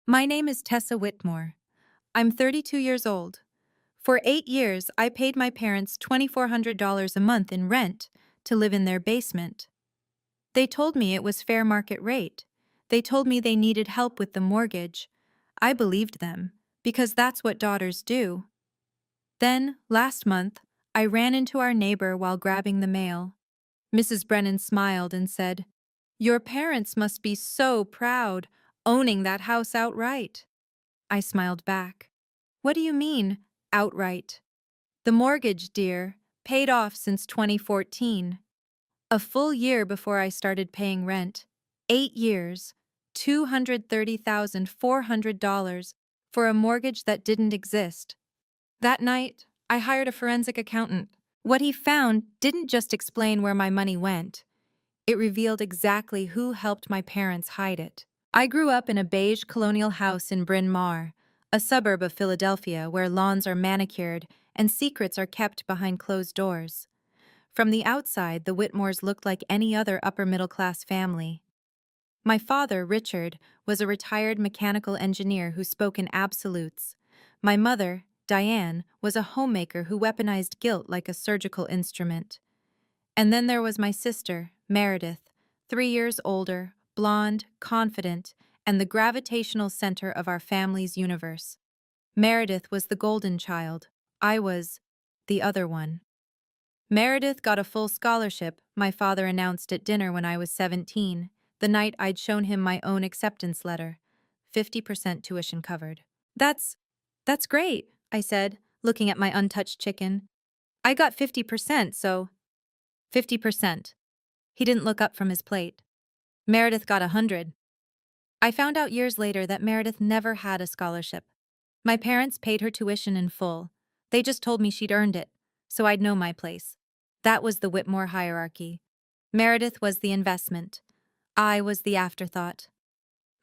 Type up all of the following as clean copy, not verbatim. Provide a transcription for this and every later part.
My name is Tessa Whitmore. I'm 32 years old. For 8 years, I paid my parents $2,400 a month in rent to live in their basement. They told me it was fair market rate. They told me they needed help with the mortgage. I believed them, because that's what daughters do. Then, last month, I ran into our neighbor while grabbing the mail. Mrs. Brennan smiled and said, "Your parents must be so proud, owning that house outright." I smiled back. "What do you mean, outright?" "The mortgage, dear, paid off since 2014. A full year before I started paying rent. 8 years, $230,400 for a mortgage that didn't exist. That night, I hired a forensic accountant. What he found didn't just explain where my money went. It revealed exactly who helped my parents hide it. I grew up in a beige colonial house in Bryn Mawr, a suburb of Philadelphia where lawns are manicured and secrets are kept behind closed doors. From the outside, the Whitmores looked like any other upper-middle-class family. My father, Richard, was a retired mechanical engineer who spoke in absolutes. My mother, Diane, was a homemaker who weaponized guilt like a surgical instrument. And then there was my sister, Meredith, 3 years older, blonde, confident, and the gravitational center of our family's universe. Meredith was the golden child. I was the other one. Meredith got a full scholarship, my father announced at dinner when I was 17, the night I'd shown him my own acceptance letter. 50% tuition covered. That's great, I said, looking at my untouched chicken. I got 50%, so 50%. He didn't look up from his plate. Meredith got 100. I found out years later that Meredith never had a scholarship. My parents paid her tuition in full. They just told me she'd earned it, so I'd know my place. That was the Whitmore hierarchy. Meredith was the investment. I was the afterthought.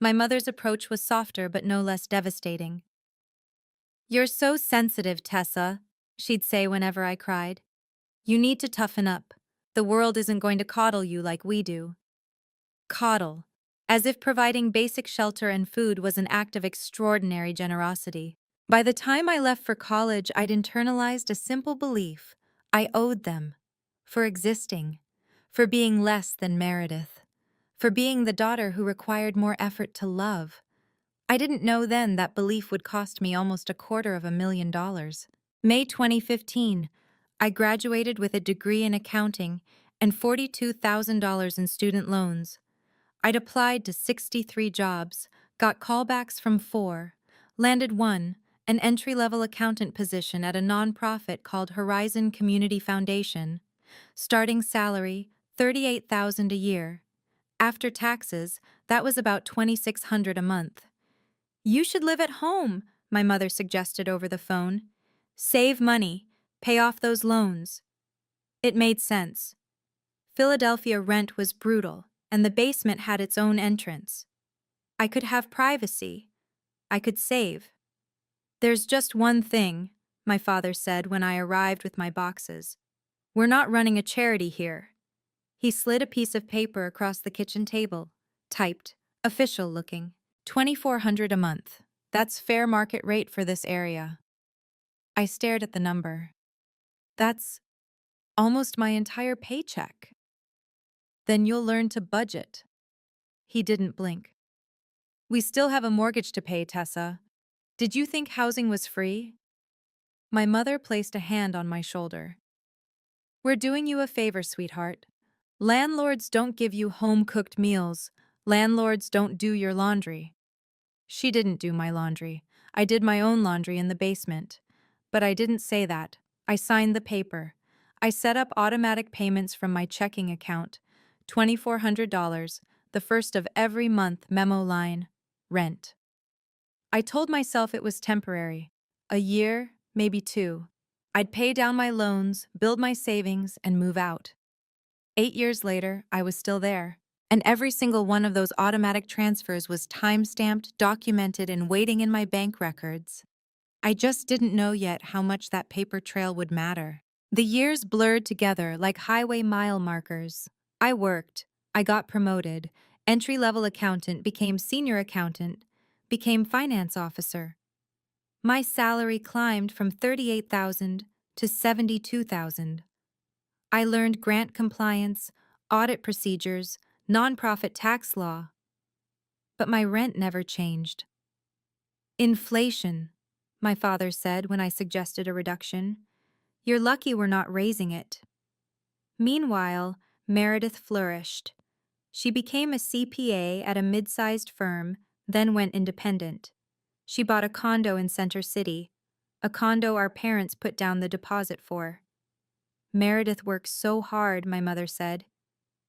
My mother's approach was softer but no less devastating. "You're so sensitive, Tessa," she'd say whenever I cried. "You need to toughen up. The world isn't going to coddle you like we do." Coddle. As if providing basic shelter and food was an act of extraordinary generosity. By the time I left for college, I'd internalized a simple belief. I owed them. For existing. For being less than Meredith. For being the daughter who required more effort to love. I didn't know then that belief would cost me almost $250,000. May 2015, I graduated with a degree in accounting and $42,000 in student loans. I'd applied to 63 jobs, got callbacks from 4, landed one, an entry-level accountant position at a nonprofit called Horizon Community Foundation. Starting salary, $38,000 a year. After taxes, that was about $2,600 a month. "You should live at home," my mother suggested over the phone. "Save money, pay off those loans." It made sense. Philadelphia rent was brutal, and the basement had its own entrance. I could have privacy. I could save. "There's just one thing," my father said when I arrived with my boxes. "We're not running a charity here." He slid a piece of paper across the kitchen table, typed, official looking. $2,400 a month. That's fair market rate for this area. I stared at the number. That's almost my entire paycheck. "Then you'll learn to budget." He didn't blink. "We still have a mortgage to pay, Tessa. Did you think housing was free?" My mother placed a hand on my shoulder. "We're doing you a favor, sweetheart. Landlords don't give you home-cooked meals. Landlords don't do your laundry." She didn't do my laundry. I did my own laundry in the basement. But I didn't say that. I signed the paper. I set up automatic payments from my checking account. $2,400, the first of every month, memo line, rent. I told myself it was temporary. A year, maybe 2. I'd pay down my loans, build my savings, and move out. 8 years later, I was still there. And every single one of those automatic transfers was time-stamped, documented, and waiting in my bank records. I just didn't know yet how much that paper trail would matter. The years blurred together like highway mile markers. I worked. I got promoted. Entry-level accountant became senior accountant. became finance officer. My salary climbed from $38,000 to $72,000. I learned grant compliance, audit procedures, nonprofit tax law. But my rent never changed. Inflation, my father said when I suggested a reduction. You're lucky we're not raising it. Meanwhile, Meredith flourished. She became a CPA at a mid-sized firm, then went independent. She bought a condo in Center City, a condo our parents put down the deposit for. Meredith works so hard, my mother said.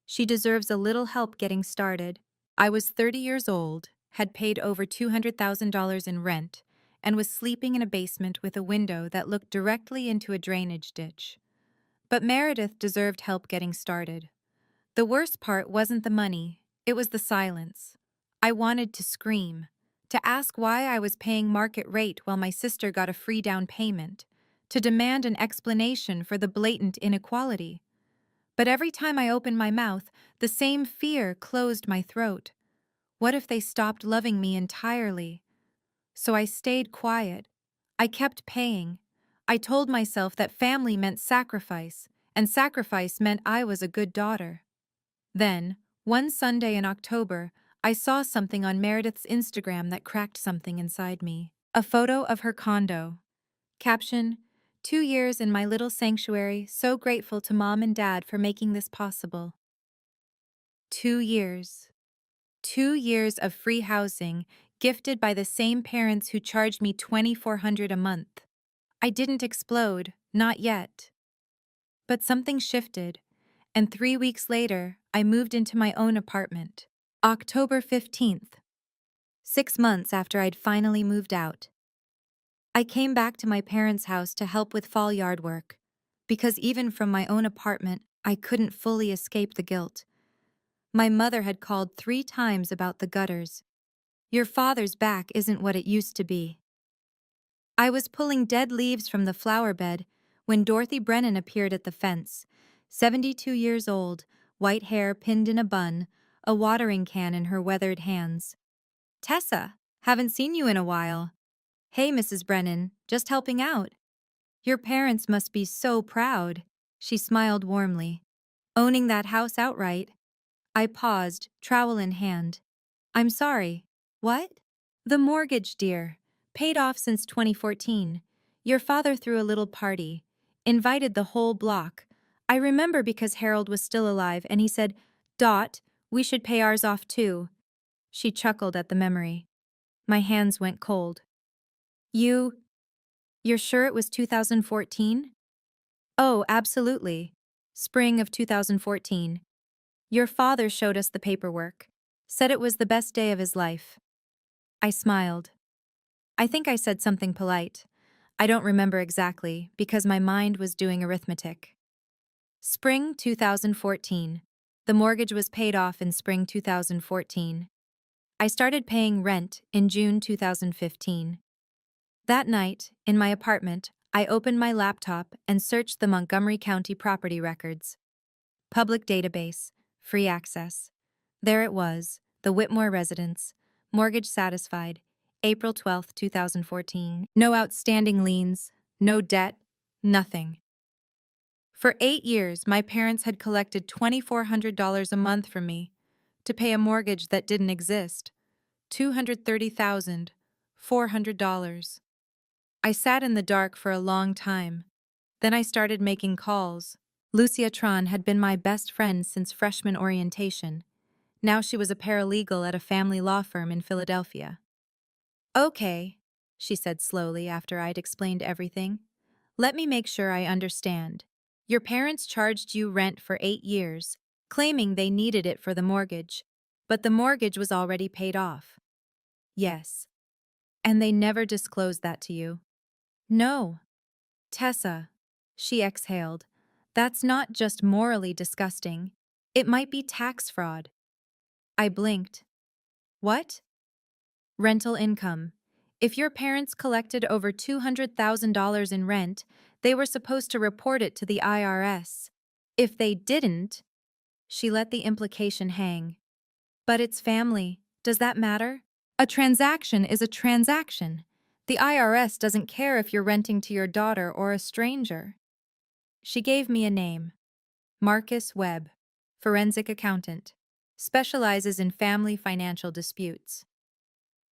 She deserves a little help getting started. I was 30 years old, had paid over $200,000 in rent, and was sleeping in a basement with a window that looked directly into a drainage ditch. But Meredith deserved help getting started. The worst part wasn't the money, it was the silence. I wanted to scream, to ask why I was paying market rate while my sister got a free down payment, to demand an explanation for the blatant inequality. But every time I opened my mouth, the same fear closed my throat. What if they stopped loving me entirely? So I stayed quiet. I kept paying. I told myself that family meant sacrifice, and sacrifice meant I was a good daughter. Then, one Sunday in October, I saw something on Meredith's Instagram that cracked something inside me. A photo of her condo. Caption, 2 years in my little sanctuary, so grateful to Mom and Dad for making this possible. 2 years. 2 years of free housing, gifted by the same parents who charged me $2,400 a month. I didn't explode, not yet. But something shifted, and 3 weeks later, I moved into my own apartment. October 15th, 6 months after I'd finally moved out. I came back to my parents' house to help with fall yard work, because even from my own apartment, I couldn't fully escape the guilt. My mother had called 3 times about the gutters. Your father's back isn't what it used to be. I was pulling dead leaves from the flower bed when Dorothy Brennan appeared at the fence, 72 years old, white hair pinned in a bun, a watering can in her weathered hands. Tessa, haven't seen you in a while. Hey, Mrs. Brennan, just helping out. Your parents must be so proud. She smiled warmly. Owning that house outright. I paused, trowel in hand. I'm sorry. What? The mortgage, dear. Paid off since 2014. Your father threw a little party. Invited the whole block. I remember because Harold was still alive and he said, Dot, we should pay ours off too. She chuckled at the memory. My hands went cold. You're sure it was 2014? Oh, absolutely. Spring of 2014. Your father showed us the paperwork. Said it was the best day of his life. I smiled. I think I said something polite. I don't remember exactly, because my mind was doing arithmetic. Spring 2014. The mortgage was paid off in spring 2014. I started paying rent in June 2015. That night, in my apartment, I opened my laptop and searched the Montgomery County property records. Public database, free access. There it was, the Whitmore residence, mortgage satisfied, April 12, 2014. No outstanding liens, no debt, nothing. For 8 years, my parents had collected $2,400 a month from me to pay a mortgage that didn't exist. $230,400. I sat in the dark for a long time. Then I started making calls. Lucia Tron had been my best friend since freshman orientation. Now she was a paralegal at a family law firm in Philadelphia. Okay, she said slowly after I'd explained everything. Let me make sure I understand. Your parents charged you rent for 8 years, claiming they needed it for the mortgage, but the mortgage was already paid off. Yes. And they never disclosed that to you? No. Tessa, she exhaled, that's not just morally disgusting. It might be tax fraud. I blinked. What? Rental income. If your parents collected over $200,000 in rent, they were supposed to report it to the IRS. If they didn't, she let the implication hang. But it's family. Does that matter? A transaction is a transaction. The IRS doesn't care if you're renting to your daughter or a stranger. She gave me a name. Marcus Webb, forensic accountant, specializes in family financial disputes.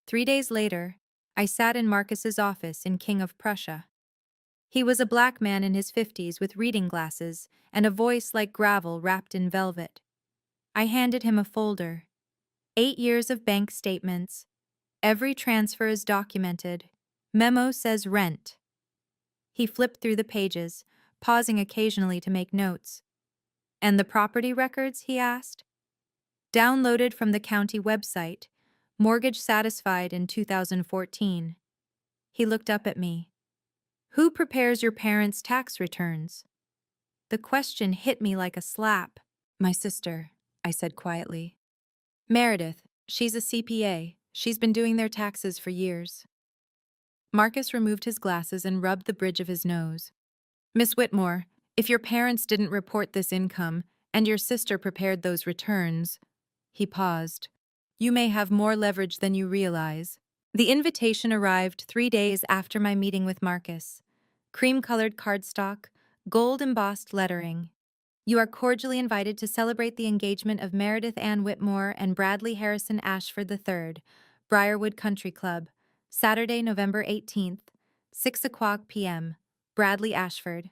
3 days later, I sat in Marcus's office in King of Prussia. He was a black man in his 50s with reading glasses and a voice like gravel wrapped in velvet. I handed him a folder. 8 years of bank statements. Every transfer is documented. Memo says rent. He flipped through the pages, pausing occasionally to make notes. And the property records, he asked? Downloaded from the county website. Mortgage satisfied in 2014. He looked up at me. Who prepares your parents' tax returns? The question hit me like a slap. My sister, I said quietly. Meredith, she's a CPA. She's been doing their taxes for years. Marcus removed his glasses and rubbed the bridge of his nose. Miss Whitmore, if your parents didn't report this income and your sister prepared those returns, he paused, you may have more leverage than you realize. The invitation arrived 3 days after my meeting with Marcus. Cream-colored cardstock, gold-embossed lettering. You are cordially invited to celebrate the engagement of Meredith Ann Whitmore and Bradley Harrison Ashford III, Briarwood Country Club, Saturday, November 18th, 6:00 p.m., Bradley Ashford.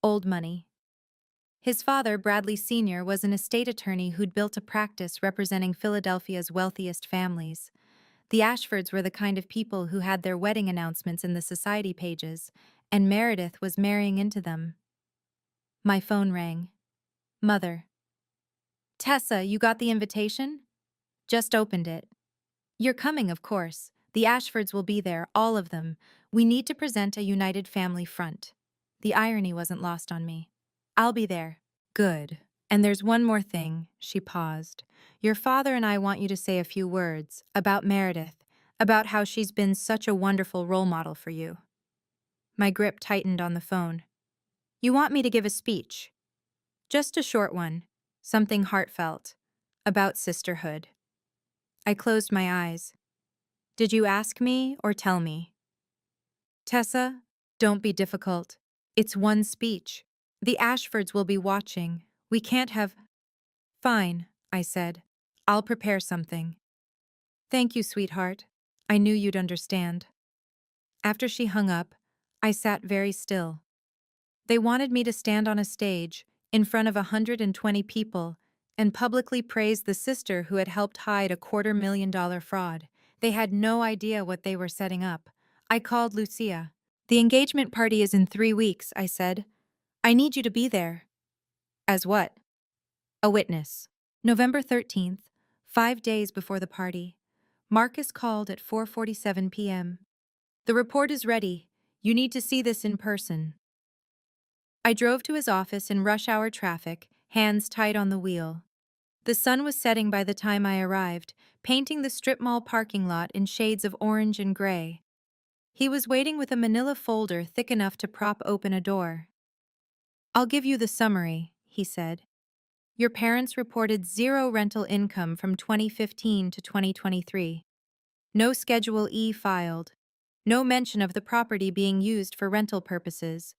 Old money. His father, Bradley Sr., was an estate attorney who'd built a practice representing Philadelphia's wealthiest families. The Ashfords were the kind of people who had their wedding announcements in the society pages, and Meredith was marrying into them. My phone rang. Mother. Tessa, you got the invitation? Just opened it. You're coming, of course. The Ashfords will be there, all of them. We need to present a united family front. The irony wasn't lost on me. I'll be there. Good. And there's one more thing, she paused. Your father and I want you to say a few words about Meredith, about how she's been such a wonderful role model for you. My grip tightened on the phone. You want me to give a speech? Just a short one, something heartfelt, about sisterhood. I closed my eyes. Did you ask me or tell me? Tessa, don't be difficult. It's one speech. The Ashfords will be watching. We can't have... Fine, I said. I'll prepare something. Thank you, sweetheart. I knew you'd understand. After she hung up, I sat very still. They wanted me to stand on a stage, in front of 120 people, and publicly praise the sister who had helped hide a $250,000 fraud. They had no idea what they were setting up. I called Lucia. The engagement party is in 3 weeks, I said. I need you to be there. As what? A witness. November 13th, 5 days before the party. Marcus called at 4:47 p.m. The report is ready. You need to see this in person. I drove to his office in rush hour traffic, hands tight on the wheel. The sun was setting by the time I arrived, painting the strip mall parking lot in shades of orange and gray. He was waiting with a manila folder thick enough to prop open a door. I'll give you the summary, he said. Your parents reported zero rental income from 2015 to 2023. No Schedule E filed. No mention of the property being used for rental purposes.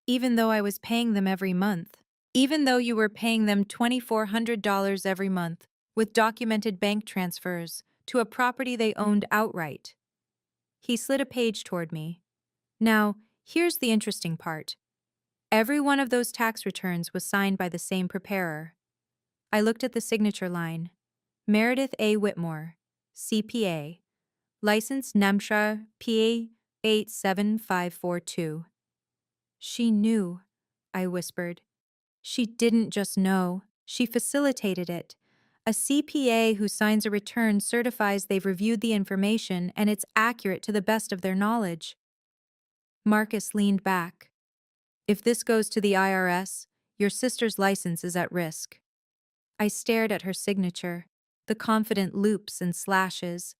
Even though I was paying them every month. Even though you were paying them $2,400 every month, with documented bank transfers, to a property they owned outright. He slid a page toward me. Now, here's the interesting part. Every one of those tax returns was signed by the same preparer. I looked at the signature line. Meredith A. Whitmore, CPA. License NAMSHA PA 87542. She knew, I whispered. She didn't just know, she facilitated it. A CPA who signs a return certifies they've reviewed the information and it's accurate to the best of their knowledge. Marcus leaned back. If this goes to the IRS, your sister's license is at risk. I stared at her signature, the confident loops and slashes,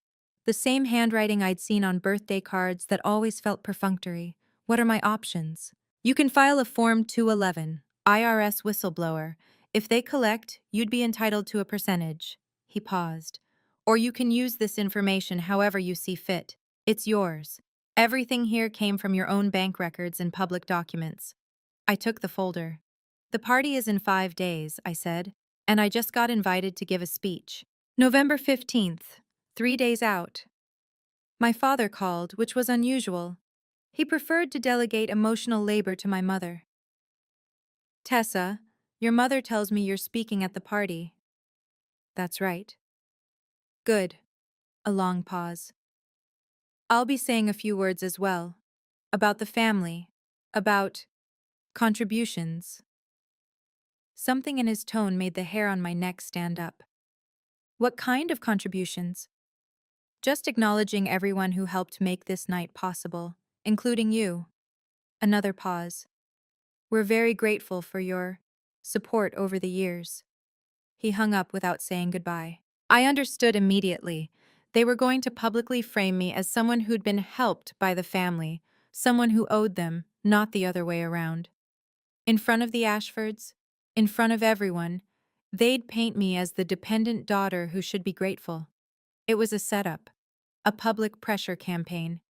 the same handwriting I'd seen on birthday cards that always felt perfunctory. What are my options? You can file a Form 211, IRS whistleblower. If they collect, you'd be entitled to a percentage. He paused. Or you can use this information however you see fit. It's yours. Everything here came from your own bank records and public documents. I took the folder. The party is in 5 days, I said, and I just got invited to give a speech. November 15th, 3 days out. My father called, which was unusual. He preferred to delegate emotional labor to my mother. Tessa, your mother tells me you're speaking at the party. That's right. Good. A long pause. I'll be saying a few words as well. About the family. About contributions. Something in his tone made the hair on my neck stand up. What kind of contributions? Just acknowledging everyone who helped make this night possible, including you. Another pause. We're very grateful for your support over the years. He hung up without saying goodbye. I understood immediately. They were going to publicly frame me as someone who'd been helped by the family, someone who owed them, not the other way around. In front of the Ashfords, in front of everyone, they'd paint me as the dependent daughter who should be grateful. It was a setup, a public pressure campaign.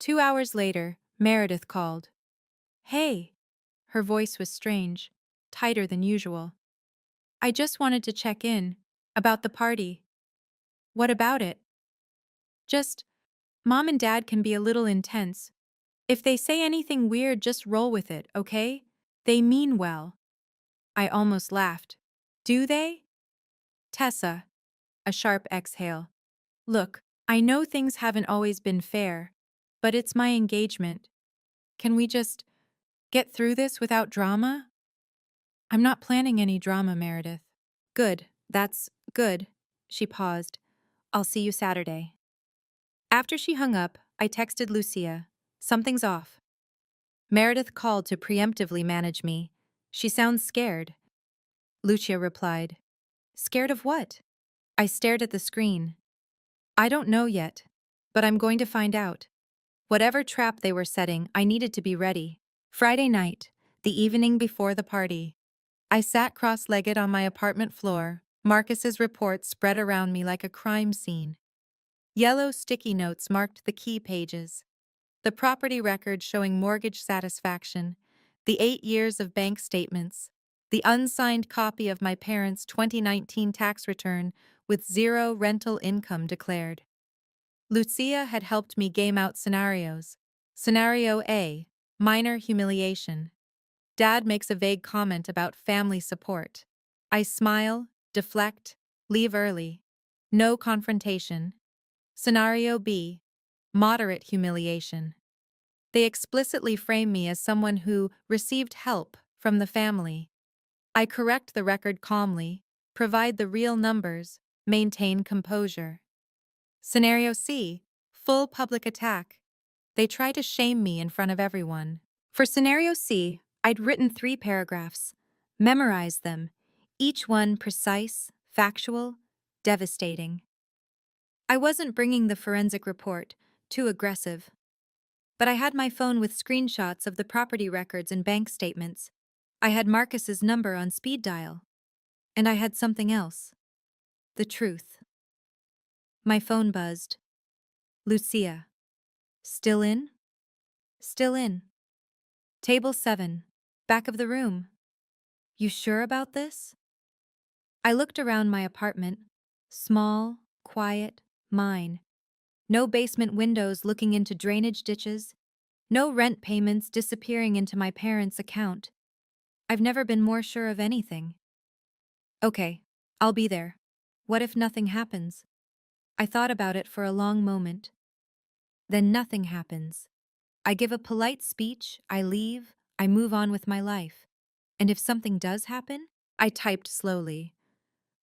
2 hours later, Meredith called. Hey! Her voice was strange, tighter than usual. I just wanted to check in. About the party. What about it? Just, Mom and Dad can be a little intense. If they say anything weird, just roll with it, okay? They mean well. I almost laughed. Do they? Tessa. A sharp exhale. Look, I know things haven't always been fair, but it's my engagement. Can we just get through this without drama? I'm not planning any drama, Meredith. Good, that's good. She paused. I'll see you Saturday. After she hung up, I texted Lucia. Something's off. Meredith called to preemptively manage me. She sounds scared. Lucia replied. Scared of what? I stared at the screen. I don't know yet, but I'm going to find out. Whatever trap they were setting, I needed to be ready. Friday night, the evening before the party. I sat cross-legged on my apartment floor, Marcus's report spread around me like a crime scene. Yellow sticky notes marked the key pages. The property record showing mortgage satisfaction, the 8 years of bank statements, the unsigned copy of my parents' 2019 tax return with 0 rental income declared. Lucia had helped me game out scenarios. Scenario A, minor humiliation. Dad makes a vague comment about family support. I smile, deflect, leave early. No confrontation. Scenario B, moderate humiliation. They explicitly frame me as someone who received help from the family. I correct the record calmly, provide the real numbers, maintain composure. Scenario C, full public attack. They try to shame me in front of everyone. For Scenario C, I'd written 3 paragraphs, memorized them, each one precise, factual, devastating. I wasn't bringing the forensic report, too aggressive. But I had my phone with screenshots of the property records and bank statements. I had Marcus's number on speed dial. And I had something else. The truth. My phone buzzed. Lucia. Still in? Still in. Table 7. Back of the room. You sure about this? I looked around my apartment. Small, quiet, mine. No basement windows looking into drainage ditches. No rent payments disappearing into my parents' account. I've never been more sure of anything. Okay, I'll be there. What if nothing happens? I thought about it for a long moment. Then nothing happens. I give a polite speech, I leave, I move on with my life. And if something does happen, I typed slowly.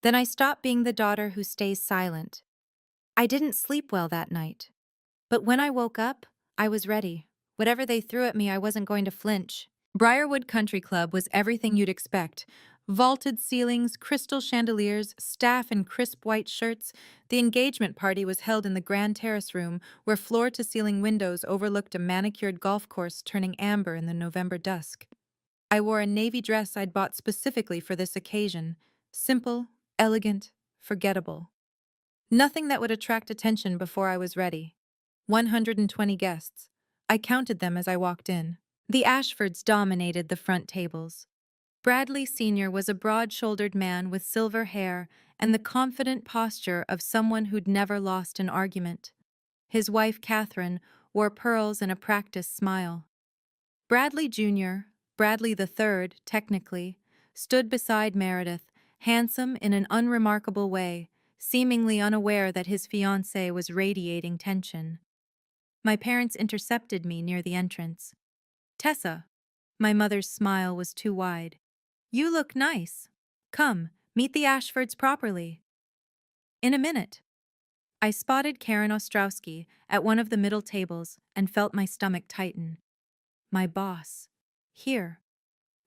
Then I stop being the daughter who stays silent. I didn't sleep well that night. But when I woke up, I was ready. Whatever they threw at me, I wasn't going to flinch. Briarwood Country Club was everything you'd expect. Vaulted ceilings, crystal chandeliers, staff in crisp white shirts. The engagement party was held in the grand terrace room, where floor-to-ceiling windows overlooked a manicured golf course turning amber in the November dusk. I wore a navy dress I'd bought specifically for this occasion. Simple, elegant, forgettable. Nothing that would attract attention before I was ready. 120 guests. I counted them as I walked in. The Ashfords dominated the front tables. Bradley Sr. was a broad-shouldered man with silver hair and the confident posture of someone who'd never lost an argument. His wife, Catherine, wore pearls and a practiced smile. Bradley Jr., Bradley III, technically, stood beside Meredith, handsome in an unremarkable way, seemingly unaware that his fiancée was radiating tension. My parents intercepted me near the entrance. "Tessa." My mother's smile was too wide. "You look nice. Come, meet the Ashfords properly." "In a minute." I spotted Karen Ostrowski at one of the middle tables and felt my stomach tighten. My boss. Here.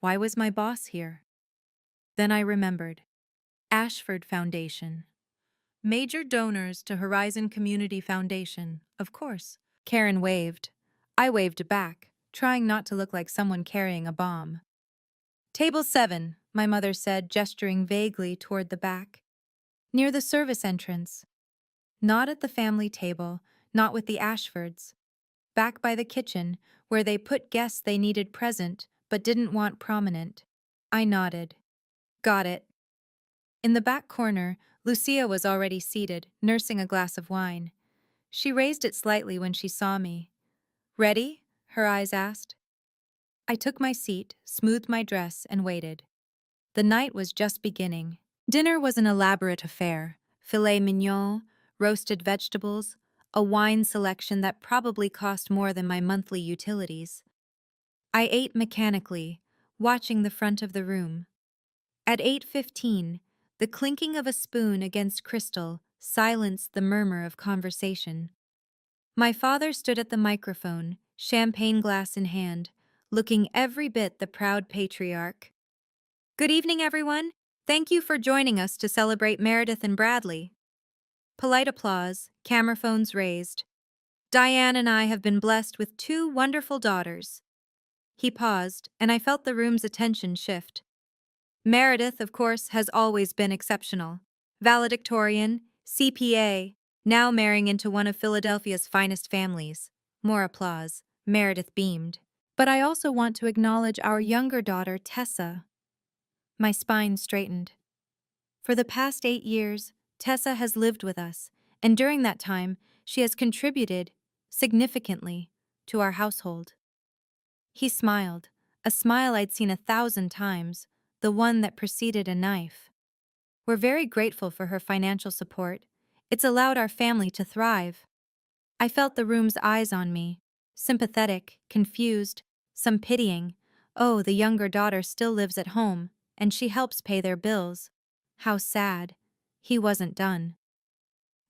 Why was my boss here? Then I remembered. Ashford Foundation. Major donors to Horizon Community Foundation, of course. Karen waved. I waved back, trying not to look like someone carrying a bomb. "Table 7, my mother said, gesturing vaguely toward the back. "Near the service entrance." Not at the family table, not with the Ashfords. Back by the kitchen, where they put guests they needed present but didn't want prominent. I nodded. "Got it." In the back corner, Lucia was already seated, nursing a glass of wine. She raised it slightly when she saw me. "Ready?" her eyes asked. I took my seat, smoothed my dress, and waited. The night was just beginning. Dinner was an elaborate affair: filet mignon, roasted vegetables, a wine selection that probably cost more than my monthly utilities. I ate mechanically, watching the front of the room. At 8:15, the clinking of a spoon against crystal silenced the murmur of conversation. My father stood at the microphone, champagne glass in hand, looking every bit the proud patriarch. "Good evening, everyone. Thank you for joining us to celebrate Meredith and Bradley." Polite applause, camera phones raised. "Diane and I have been blessed with two wonderful daughters." He paused, and I felt the room's attention shift. "Meredith, of course, has always been exceptional. Valedictorian, CPA, now marrying into one of Philadelphia's finest families." More applause. Meredith beamed. "But I also want to acknowledge our younger daughter, Tessa." My spine straightened. For the past 8 years, Tessa has lived with us, and during that time, she has contributed, significantly, to our household. He smiled, a smile I'd seen 1,000 times, the one that preceded a knife. "We're very grateful for her financial support. It's allowed our family to thrive." I felt the room's eyes on me, sympathetic, confused, some pitying. Oh, the younger daughter still lives at home, and she helps pay their bills. How sad. He wasn't done.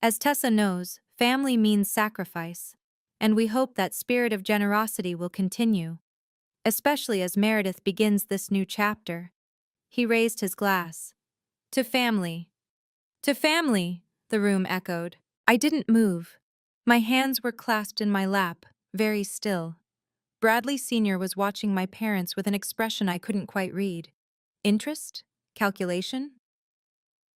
"As Tessa knows, family means sacrifice, and we hope that spirit of generosity will continue, especially as Meredith begins this new chapter." He raised his glass. "To family." "To family," the room echoed. I didn't move. My hands were clasped in my lap, very still. Bradley Sr. was watching my parents with an expression I couldn't quite read. Interest? Calculation?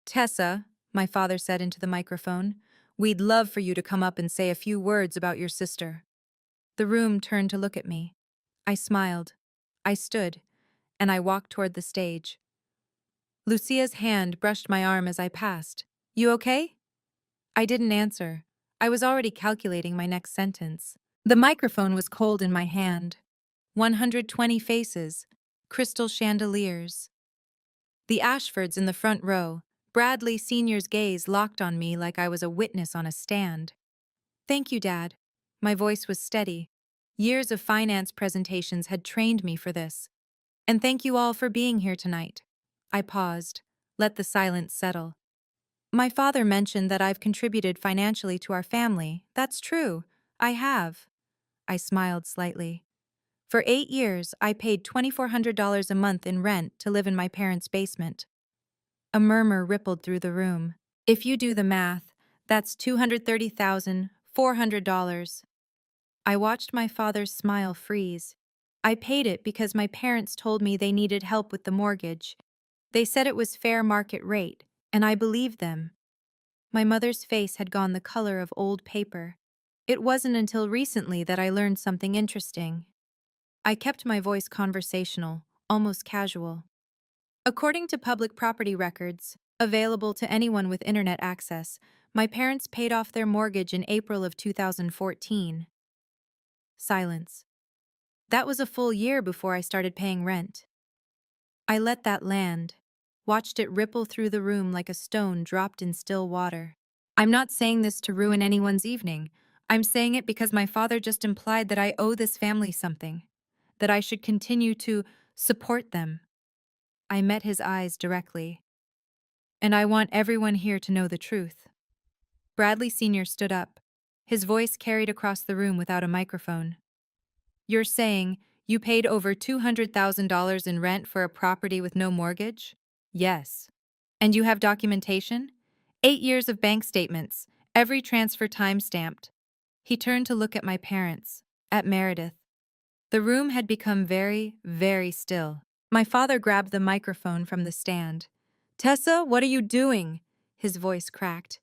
"Tessa," my father said into the microphone, "we'd love for you to come up and say a few words about your sister." The room turned to look at me. I smiled. I stood, and I walked toward the stage. Lucia's hand brushed my arm as I passed. "You okay?" I didn't answer. I was already calculating my next sentence. The microphone was cold in my hand. 120 faces, crystal chandeliers. The Ashfords in the front row, Bradley Sr.'s gaze locked on me like I was a witness on a stand. "Thank you, Dad." My voice was steady. Years of finance presentations had trained me for this. "And thank you all for being here tonight." I paused, let the silence settle. "My father mentioned that I've contributed financially to our family. That's true. I have." I smiled slightly. "For 8 years, I paid $2,400 a month in rent to live in my parents' basement." A murmur rippled through the room. "If you do the math, that's $230,400. I watched my father's smile freeze. "I paid it because my parents told me they needed help with the mortgage. They said it was fair market rate, and I believed them." My mother's face had gone the color of old paper. It wasn't until recently that I learned something interesting. I kept my voice conversational, almost casual. According to public property records, available to anyone with internet access, my parents paid off their mortgage in April of 2014. Silence. That was a full year before I started paying rent. I let that land, watched it ripple through the room like a stone dropped in still water. I'm not saying this to ruin anyone's evening. I'm saying it because my father just implied that I owe this family something, that I should continue to support them. I met his eyes directly. And I want everyone here to know the truth. Bradley Sr. stood up. His voice carried across the room without a microphone. You're saying you paid over $200,000 in rent for a property with no mortgage? Yes. And you have documentation? 8 years of bank statements, every transfer time-stamped. He turned to look at my parents, at Meredith. The room had become very, very still. My father grabbed the microphone from the stand. Tessa, what are you doing? His voice cracked.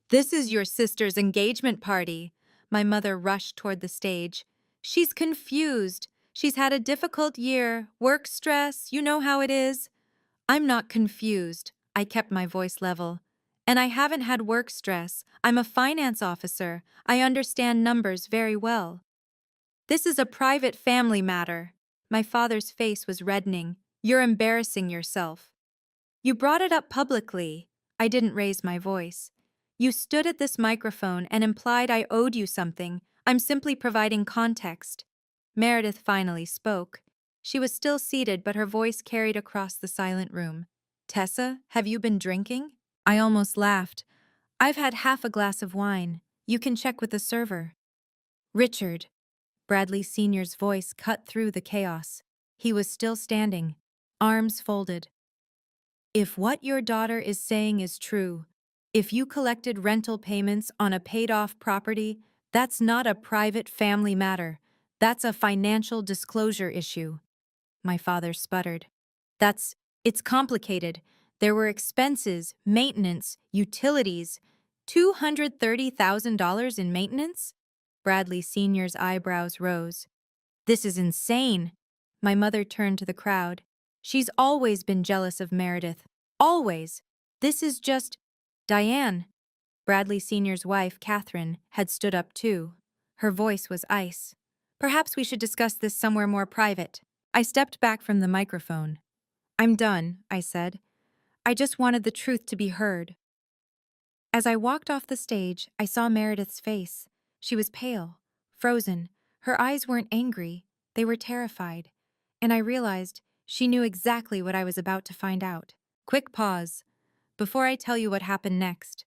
This is your sister's engagement party. My mother rushed toward the stage. She's confused. She's had a difficult year, work stress, you know how it is. I'm not confused. I kept my voice level. And I haven't had work stress. I'm a finance officer. I understand numbers very well. This is a private family matter. My father's face was reddening. You're embarrassing yourself. You brought it up publicly. I didn't raise my voice. You stood at this microphone and implied I owed you something. I'm simply providing context. Meredith finally spoke. She was still seated, but her voice carried across the silent room. Tessa, have you been drinking? I almost laughed. I've had half a glass of wine. You can check with the server. Richard. Bradley Sr.'s voice cut through the chaos. He was still standing, arms folded. If what your daughter is saying is true, if you collected rental payments on a paid-off property, that's not a private family matter. That's a financial disclosure issue. My father sputtered. It's complicated. There were expenses, maintenance, utilities. $230,000 in maintenance? Bradley Sr.'s eyebrows rose. This is insane. My mother turned to the crowd. She's always been jealous of Meredith. Always. This is just… Diane. Bradley Sr.'s wife, Catherine, had stood up too. Her voice was ice. Perhaps we should discuss this somewhere more private. I stepped back from the microphone. I'm done, I said. I just wanted the truth to be heard. As I walked off the stage, I saw Meredith's face. She was pale, frozen. Her eyes weren't angry. They were terrified. And I realized she knew exactly what I was about to find out. Quick pause. Before I tell you what happened next.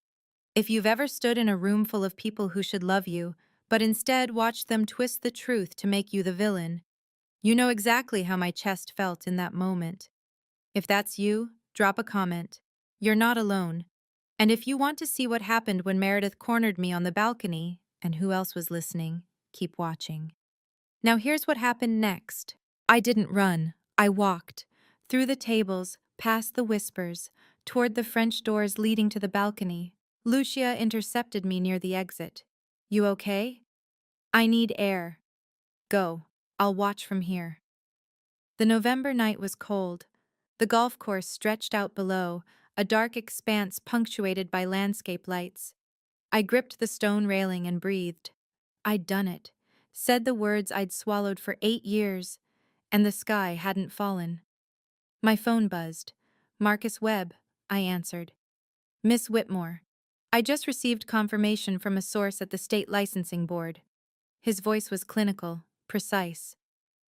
If you've ever stood in a room full of people who should love you, but instead watched them twist the truth to make you the villain, you know exactly how my chest felt in that moment. If that's you, drop a comment. You're not alone. And if you want to see what happened when Meredith cornered me on the balcony, and who else was listening, keep watching. Now here's what happened next. I didn't run. I walked. Through the tables, past the whispers, toward the French doors leading to the balcony. Lucia intercepted me near the exit. You okay? I need air. Go. I'll watch from here. The November night was cold. The golf course stretched out below, a dark expanse punctuated by landscape lights. I gripped the stone railing and breathed. I'd done it, said the words I'd swallowed for 8 years, and the sky hadn't fallen. My phone buzzed. Marcus Webb, I answered. Miss Whitmore. I just received confirmation from a source at the state licensing board. His voice was clinical, precise.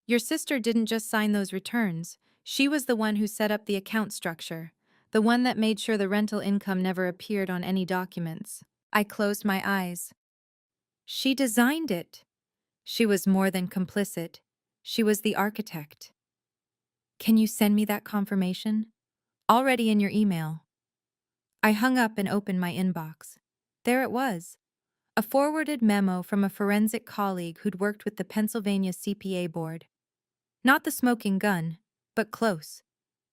Your sister didn't just sign those returns. She was the one who set up the account structure, the one that made sure the rental income never appeared on any documents. I closed my eyes. She designed it. She was more than complicit. She was the architect. Can you send me that confirmation? Already in your email. I hung up and opened my inbox. There it was. A forwarded memo from a forensic colleague who'd worked with the Pennsylvania CPA board. Not the smoking gun, but close.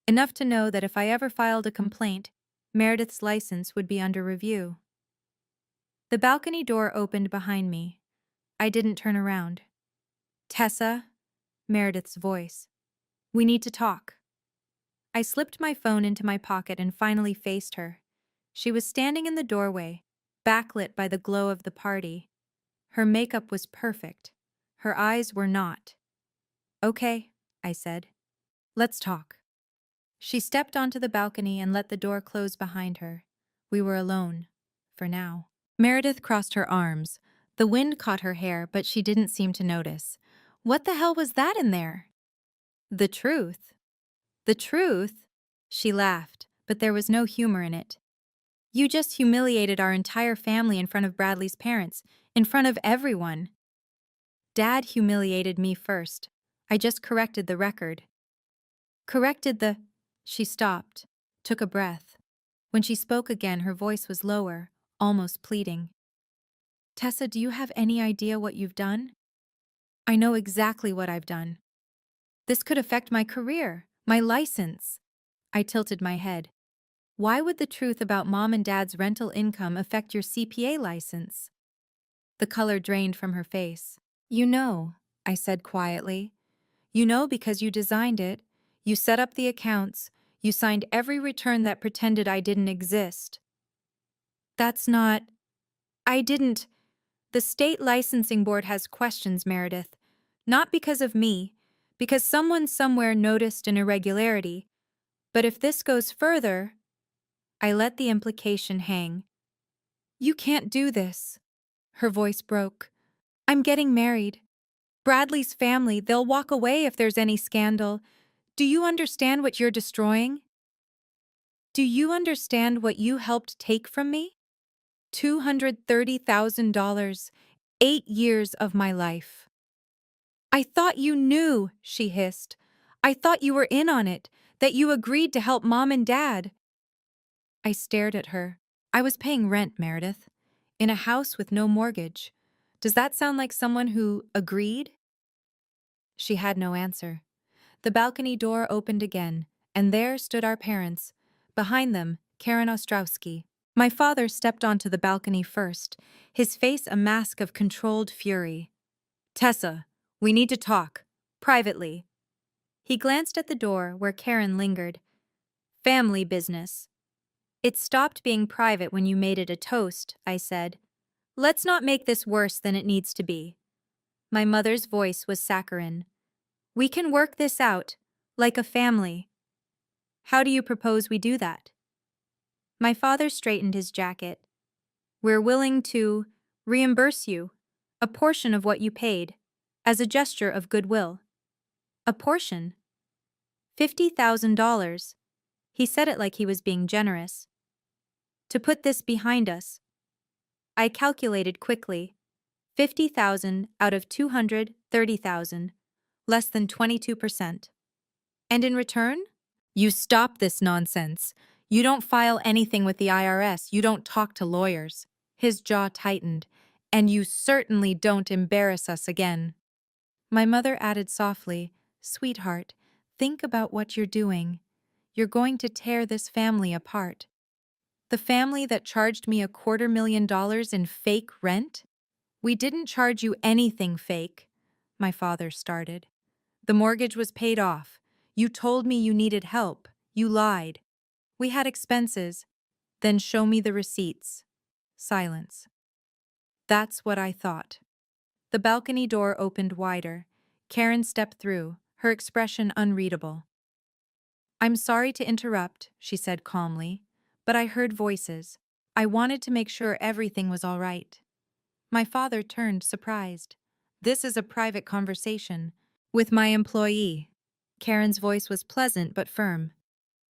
Enough to know that if I ever filed a complaint, Meredith's license would be under review. The balcony door opened behind me. I didn't turn around. Tessa, Meredith's voice. We need to talk. I slipped my phone into my pocket and finally faced her. She was standing in the doorway, backlit by the glow of the party. Her makeup was perfect. Her eyes were not. Okay, I said. Let's talk. She stepped onto the balcony and let the door close behind her. We were alone. For now. Meredith crossed her arms. The wind caught her hair, but she didn't seem to notice. What the hell was that in there? The truth. The truth? She laughed, but there was no humor in it. You just humiliated our entire family in front of Bradley's parents, in front of everyone. Dad humiliated me first. I just corrected the record. Corrected the... She stopped, took a breath. When she spoke again, her voice was lower, almost pleading. Tessa, do you have any idea what you've done? I know exactly what I've done. This could affect my career, my license. I tilted my head. Why would the truth about Mom and Dad's rental income affect your CPA license? The color drained from her face. You know, I said quietly. You know because you designed it, you set up the accounts, you signed every return that pretended I didn't exist. That's not... I didn't... The state licensing board has questions, Meredith. Not because of me, because someone somewhere noticed an irregularity. But if this goes further... I let the implication hang. You can't do this. Her voice broke. I'm getting married. Bradley's family, they'll walk away if there's any scandal. Do you understand what you're destroying? Do you understand what you helped take from me? $230,000, 8 years of my life. I thought you knew, she hissed. I thought you were in on it, that you agreed to help Mom and Dad. I stared at her. I was paying rent, Meredith, in a house with no mortgage. Does that sound like someone who agreed? She had no answer. The balcony door opened again, and there stood our parents. Behind them, Karen Ostrowski. My father stepped onto the balcony first, his face a mask of controlled fury. Tessa, we need to talk. Privately. He glanced at the door where Karen lingered. Family business. It stopped being private when you made it a toast, I said. Let's not make this worse than it needs to be. My mother's voice was saccharine. We can work this out, like a family. How do you propose we do that? My father straightened his jacket. We're willing to reimburse you a portion of what you paid, as a gesture of goodwill. A portion? $50,000. He said it like he was being generous. To put this behind us. I calculated quickly. 50,000 out of 230,000, less than 22%. And in return? You stop this nonsense. You don't file anything with the IRS. You don't talk to lawyers. His jaw tightened. And you certainly don't embarrass us again. My mother added softly, Sweetheart, think about what you're doing. You're going to tear this family apart. The family that charged me $250,000 in fake rent? We didn't charge you anything fake, my father started. The mortgage was paid off. You told me you needed help. You lied. We had expenses. Then show me the receipts. Silence. That's what I thought. The balcony door opened wider. Karen stepped through, her expression unreadable. I'm sorry to interrupt, she said calmly, but I heard voices. I wanted to make sure everything was all right. My father turned, surprised. This is a private conversation. With my employee. Karen's voice was pleasant but firm.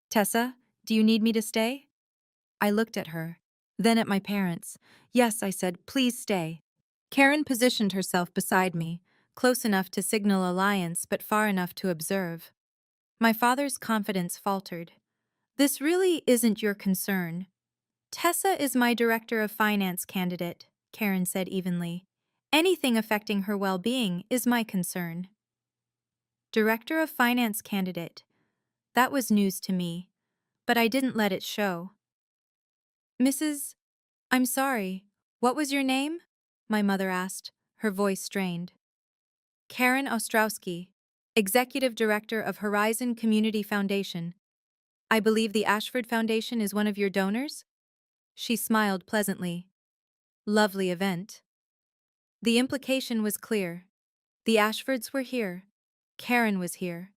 Tessa, do you need me to stay? I looked at her, then at my parents. Yes, I said, please stay. Karen positioned herself beside me, close enough to signal alliance but far enough to observe. My father's confidence faltered. This really isn't your concern. Tessa is my director of finance candidate, Karen said evenly. Anything affecting her well-being is my concern. Director of finance candidate. That was news to me, but I didn't let it show. I'm sorry, What was your name? My mother asked, her voice strained. Karen Ostrowski, Executive Director of Horizon Community Foundation. I believe the Ashford Foundation is one of your donors? She smiled pleasantly. Lovely event. The implication was clear. The Ashfords were here. Karen was here.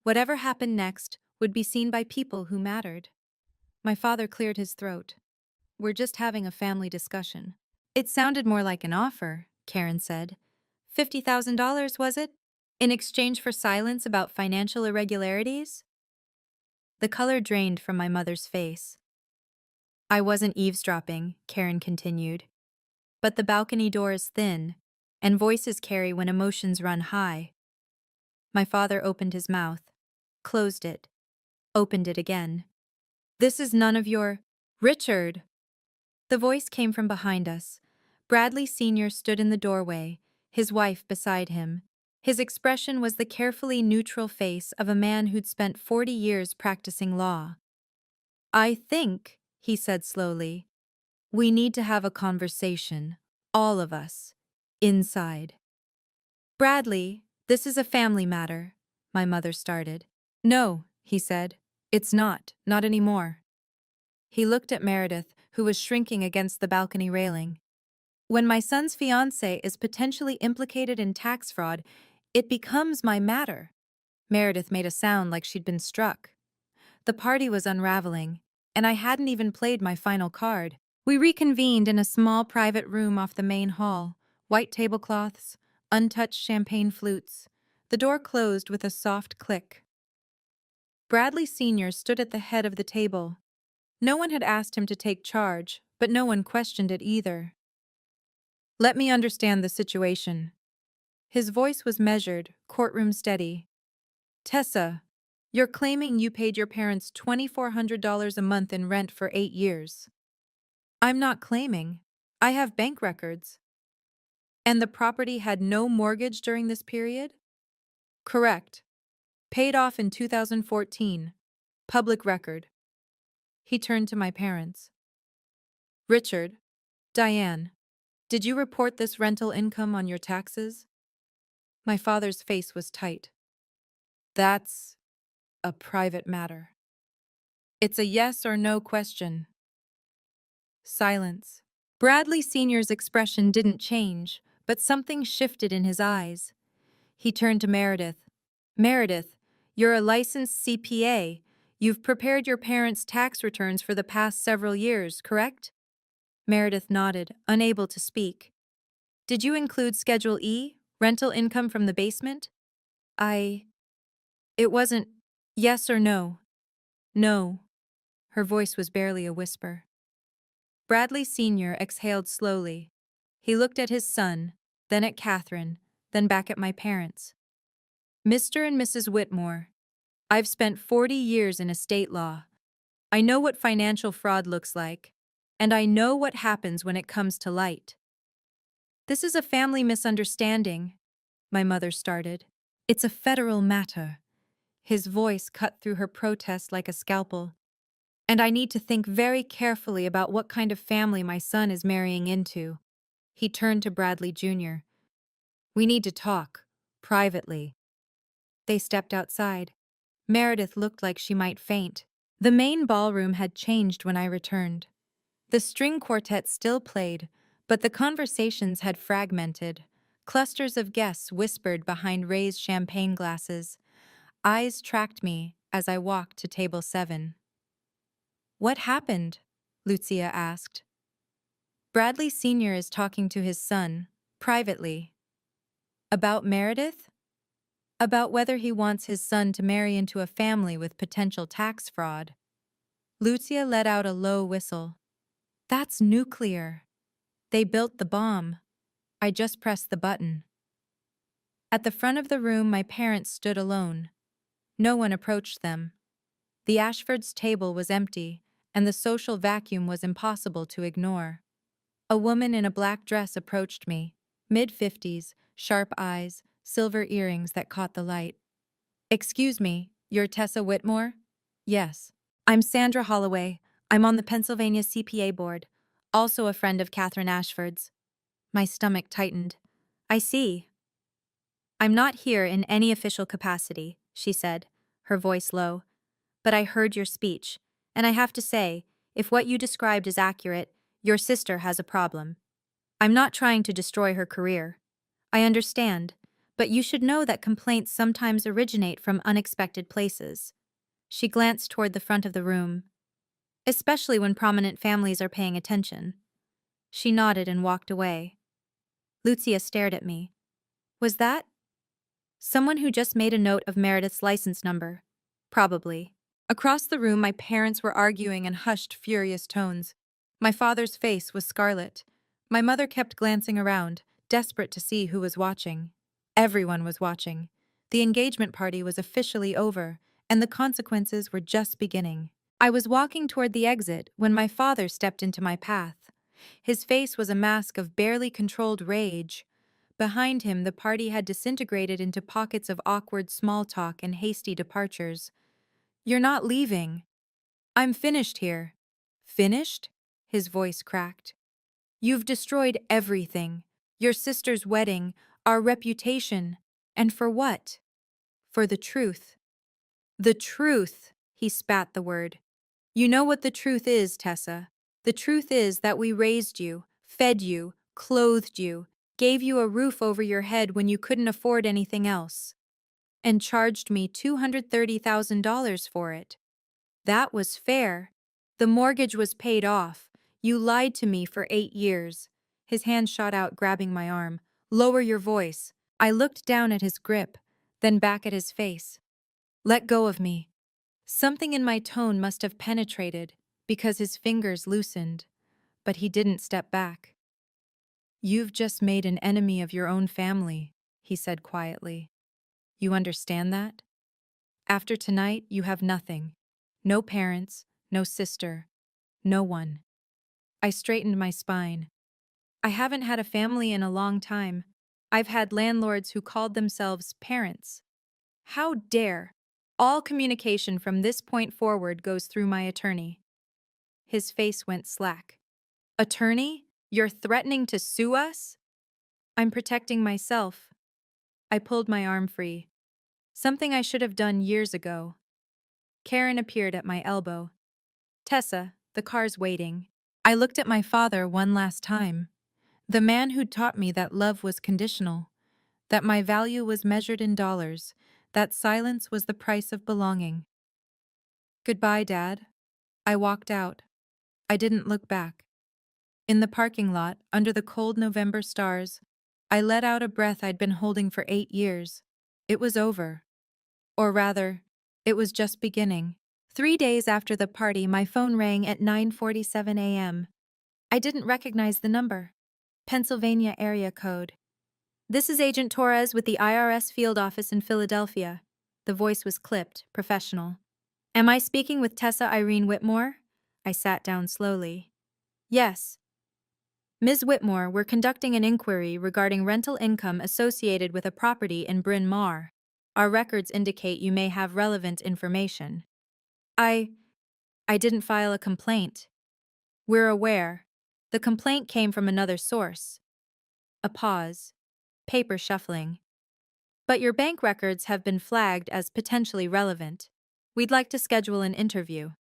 Whatever happened next would be seen by people who mattered. My father cleared his throat. We're just having a family discussion. It sounded more like an offer, Karen said. $50,000, was it? In exchange for silence about financial irregularities? The color drained from my mother's face. I wasn't eavesdropping, Karen continued. But the balcony door is thin, and voices carry when emotions run high. My father opened his mouth, closed it, opened it again. This is none of your… Richard! The voice came from behind us. Bradley Sr. stood in the doorway, his wife beside him. His expression was the carefully neutral face of a man who'd spent 40 years practicing law. I think, he said slowly, we need to have a conversation, all of us, inside. Bradley, this is a family matter, my mother started. No, he said, it's not anymore. He looked at Meredith, who was shrinking against the balcony railing. When my son's fiancée is potentially implicated in tax fraud, it becomes my matter. Meredith made a sound like she'd been struck. The party was unraveling, and I hadn't even played my final card. We reconvened in a small private room off the main hall, white tablecloths, untouched champagne flutes. The door closed with a soft click. Bradley Sr. stood at the head of the table. No one had asked him to take charge, but no one questioned it either. Let me understand the situation. His voice was measured, courtroom steady. Tessa, you're claiming you paid your parents $2,400 a month in rent for 8 years. I'm not claiming. I have bank records. And the property had no mortgage during this period? Correct. Paid off in 2014. Public record. He turned to my parents. Richard, Diane, did you report this rental income on your taxes? My father's face was tight. That's a private matter. It's a yes or no question. Silence. Bradley Sr.'s expression didn't change, but something shifted in his eyes. He turned to Meredith. Meredith, you're a licensed CPA. You've prepared your parents' tax returns for the past several years, correct? Meredith nodded, unable to speak. Did you include Schedule E, rental income from the basement? It wasn't yes or no. No. Her voice was barely a whisper. Bradley Sr. exhaled slowly. He looked at his son, then at Catherine, then back at my parents. Mr. and Mrs. Whitmore, I've spent 40 years in estate law. I know what financial fraud looks like, and I know what happens when it comes to light. This is a family misunderstanding, my mother started. It's a federal matter. His voice cut through her protest like a scalpel. And I need to think very carefully about what kind of family my son is marrying into. He turned to Bradley Jr. We need to talk, privately. They stepped outside. Meredith looked like she might faint. The main ballroom had changed when I returned. The string quartet still played, but the conversations had fragmented. Clusters of guests whispered behind raised champagne glasses. Eyes tracked me as I walked to table 7. What happened? Lucia asked. Bradley Sr. is talking to his son, privately. About Meredith? About whether he wants his son to marry into a family with potential tax fraud. Lucia let out a low whistle. That's nuclear. They built the bomb. I just pressed the button. At the front of the room, my parents stood alone. No one approached them. The Ashfords' table was empty, and the social vacuum was impossible to ignore. A woman in a black dress approached me, mid-50s, sharp eyes, silver earrings that caught the light. Excuse me, you're Tessa Whitmore? Yes. I'm Sandra Holloway. I'm on the Pennsylvania CPA board. also a friend of Catherine Ashford's. My stomach tightened. I see. I'm not here in any official capacity, she said, her voice low. But I heard your speech, and I have to say, if what you described is accurate, your sister has a problem. I'm not trying to destroy her career. I understand, but you should know that complaints sometimes originate from unexpected places. She glanced toward the front of the room, especially when prominent families are paying attention. She nodded and walked away. Lucia stared at me. Was that someone who just made a note of Meredith's license number? Probably. Across the room, my parents were arguing in hushed, furious tones. My father's face was scarlet. My mother kept glancing around, desperate to see who was watching. Everyone was watching. The engagement party was officially over, and the consequences were just beginning. I was walking toward the exit when my father stepped into my path. His face was a mask of barely controlled rage. Behind him, the party had disintegrated into pockets of awkward small talk and hasty departures. You're not leaving. I'm finished here. Finished? His voice cracked. You've destroyed everything. Your sister's wedding, our reputation. And for what? For the truth. The truth, he spat the word. You know what the truth is, Tessa. The truth is that we raised you, fed you, clothed you, gave you a roof over your head when you couldn't afford anything else, and charged me $230,000 for it. That was fair. The mortgage was paid off. You lied to me for 8 years. His hand shot out, grabbing my arm. Lower your voice. I looked down at his grip, then back at his face. Let go of me. Something in my tone must have penetrated, because his fingers loosened, but he didn't step back. You've just made an enemy of your own family, he said quietly. You understand that? After tonight, you have nothing. No parents, no sister, no one. I straightened my spine. I haven't had a family in a long time. I've had landlords who called themselves parents. How dare! All communication from this point forward goes through my attorney. His face went slack. Attorney? You're threatening to sue us? I'm protecting myself. I pulled my arm free. Something I should have done years ago. Karen appeared at my elbow. Tessa, the car's waiting. I looked at my father one last time. The man who'd taught me that love was conditional, that my value was measured in dollars, that silence was the price of belonging. Goodbye, Dad. I walked out. I didn't look back. In the parking lot, under the cold November stars, I let out a breath I'd been holding for 8 years. It was over. Or rather, it was just beginning. 3 days after the party, my phone rang at 9:47 a.m. I didn't recognize the number. Pennsylvania area code. This is Agent Torres with the IRS field office in Philadelphia. The voice was clipped, professional. Am I speaking with Tessa Irene Whitmore? I sat down slowly. Yes. Ms. Whitmore, we're conducting an inquiry regarding rental income associated with a property in Bryn Mawr. Our records indicate you may have relevant information. I didn't file a complaint. We're aware. The complaint came from another source. A pause. Paper shuffling. But your bank records have been flagged as potentially relevant. We'd like to schedule an interview.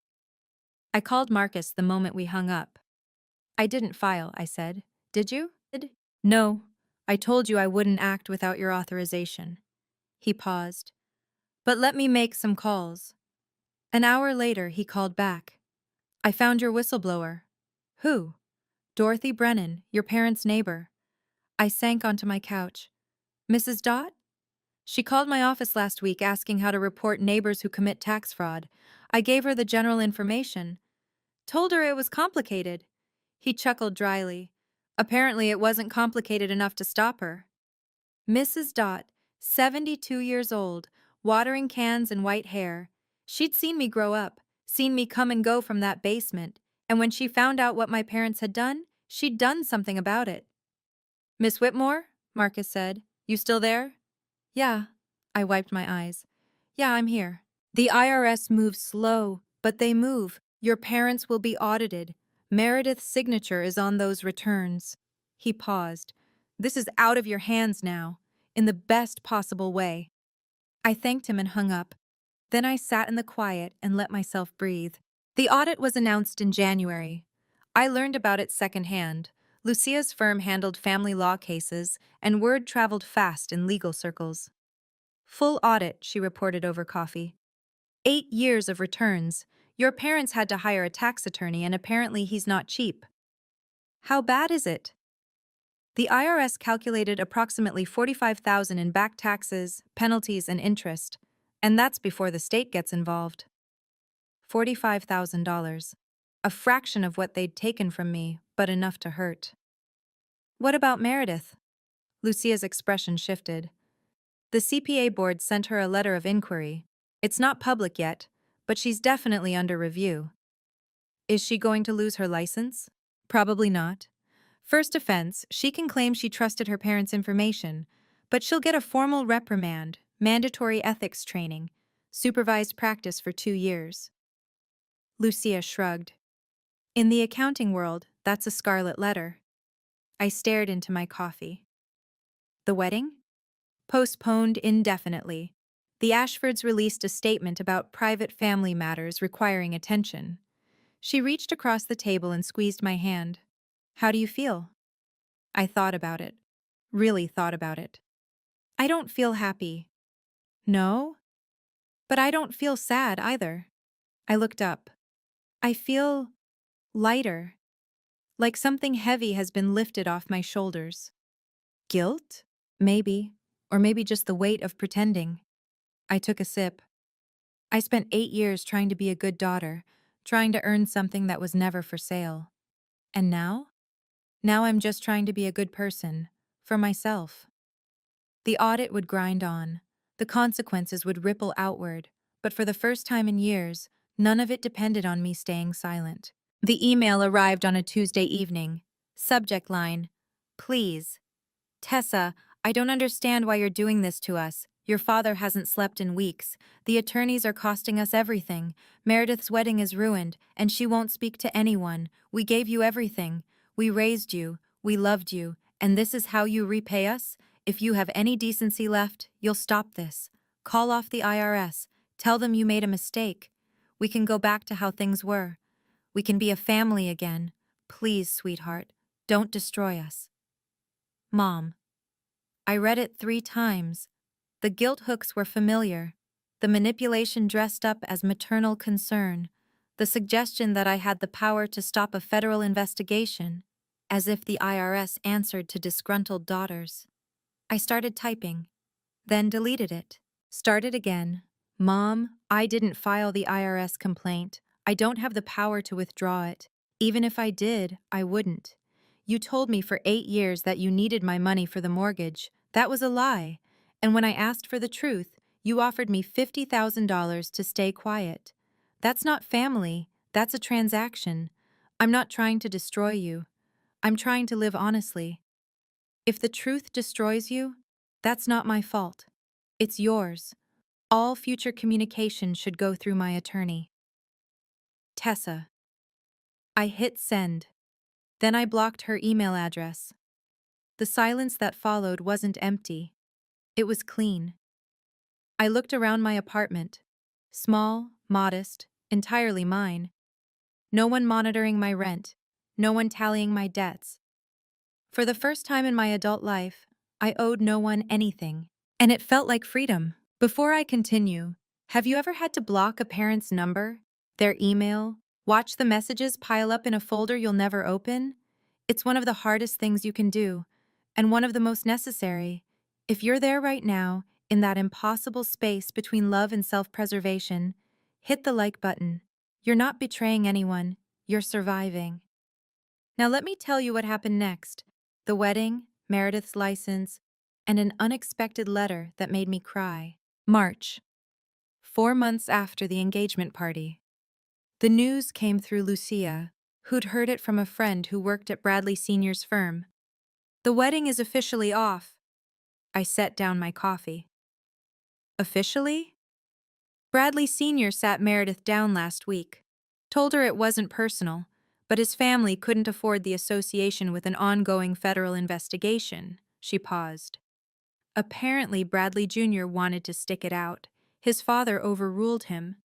I called Marcus the moment we hung up. I didn't file, I said. Did you? No. I told you I wouldn't act without your authorization. He paused. But let me make some calls. An hour later, he called back. I found your whistleblower. Who? Dorothy Brennan, your parents' neighbor. I sank onto my couch. Mrs. Dot? She called my office last week asking how to report neighbors who commit tax fraud. I gave her the general information. Told her it was complicated. He chuckled dryly. Apparently it wasn't complicated enough to stop her. Mrs. Dot, 72 years old, watering cans and white hair. She'd seen me grow up, seen me come and go from that basement, and when she found out what my parents had done, she'd done something about it. Miss Whitmore? Marcus said. You still there? Yeah. I wiped my eyes. Yeah, I'm here. The IRS moves slow, but they move. Your parents will be audited. Meredith's signature is on those returns. He paused. This is out of your hands now, in the best possible way. I thanked him and hung up. Then I sat in the quiet and let myself breathe. The audit was announced in January. I learned about it secondhand. Lucia's firm handled family law cases, and word traveled fast in legal circles. Full audit, she reported over coffee. 8 years of returns. Your parents had to hire a tax attorney, and apparently he's not cheap. How bad is it? The IRS calculated approximately $45,000 in back taxes, penalties, and interest, and that's before the state gets involved. $45,000. A fraction of what they'd taken from me, but enough to hurt. What about Meredith? Lucia's expression shifted. The CPA board sent her a letter of inquiry. It's not public yet, but she's definitely under review. Is she going to lose her license? Probably not. First offense, she can claim she trusted her parents' information, but she'll get a formal reprimand, mandatory ethics training, supervised practice for 2 years. Lucia shrugged. In the accounting world, that's a scarlet letter. I stared into my coffee. The wedding? Postponed indefinitely. The Ashfords released a statement about private family matters requiring attention. She reached across the table and squeezed my hand. How do you feel? I thought about it. Really thought about it. I don't feel happy. No? But I don't feel sad either. I looked up. I feel lighter. Like something heavy has been lifted off my shoulders. Guilt? Maybe. Or maybe just the weight of pretending. I took a sip. I spent 8 years trying to be a good daughter, trying to earn something that was never for sale. And now? Now I'm just trying to be a good person, for myself. The audit would grind on. The consequences would ripple outward, but for the first time in years, none of it depended on me staying silent. The email arrived on a Tuesday evening. Subject line: Please. Tessa, I don't understand why you're doing this to us. Your father hasn't slept in weeks. The attorneys are costing us everything. Meredith's wedding is ruined, and she won't speak to anyone. We gave you everything. We raised you. We loved you. And this is how you repay us? If you have any decency left, you'll stop this. Call off the IRS. Tell them you made a mistake. We can go back to how things were. We can be a family again. Please, sweetheart, don't destroy us. Mom. I read it 3 times. The guilt hooks were familiar. The manipulation dressed up as maternal concern. The suggestion that I had the power to stop a federal investigation, as if the IRS answered to disgruntled daughters. I started typing, then deleted it. Started again. Mom, I didn't file the IRS complaint. I don't have the power to withdraw it. Even if I did, I wouldn't. You told me for 8 years that you needed my money for the mortgage. That was a lie. And when I asked for the truth, you offered me $50,000 to stay quiet. That's not family. That's a transaction. I'm not trying to destroy you. I'm trying to live honestly. If the truth destroys you, that's not my fault. It's yours. All future communication should go through my attorney. Tessa. I hit send. Then I blocked her email address. The silence that followed wasn't empty. It was clean. I looked around my apartment. Small, modest, entirely mine. No one monitoring my rent. No one tallying my debts. For the first time in my adult life, I owed no one anything. And it felt like freedom. Before I continue, have you ever had to block a parent's number, their email, watch the messages pile up in a folder you'll never open? It's one of the hardest things you can do, and one of the most necessary. If you're there right now, in that impossible space between love and self-preservation, hit the like button. You're not betraying anyone, you're surviving. Now let me tell you what happened next. The wedding, Meredith's license, and an unexpected letter that made me cry. March. 4 months after the engagement party. The news came through Lucia, who'd heard it from a friend who worked at Bradley Sr.'s firm. The wedding is officially off. I set down my coffee. Officially? Bradley Sr. sat Meredith down last week. Told her it wasn't personal, But his family couldn't afford the association with an ongoing federal investigation. She paused. Apparently, Bradley Jr. wanted to stick it out. His father overruled him.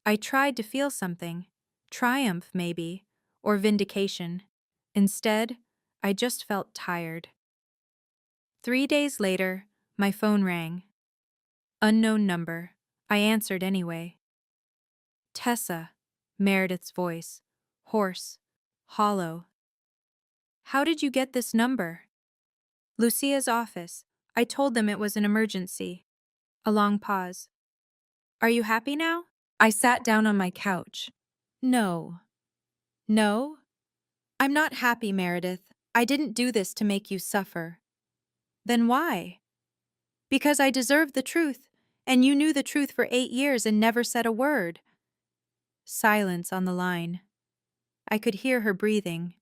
I tried to feel something. Triumph, maybe. Or vindication. Instead, I just felt tired. 3 days later, my phone rang. Unknown number. I answered anyway. Tessa, Meredith's voice. Hoarse. Hollow. How did you get this number? Lucia's office. I told them it was an emergency. A long pause. Are you happy now? I sat down on my couch. No. No? I'm not happy, Meredith. I didn't do this to make you suffer. Then why? Because I deserve the truth, and you knew the truth for 8 years and never said a word. Silence on the line. I could hear her breathing.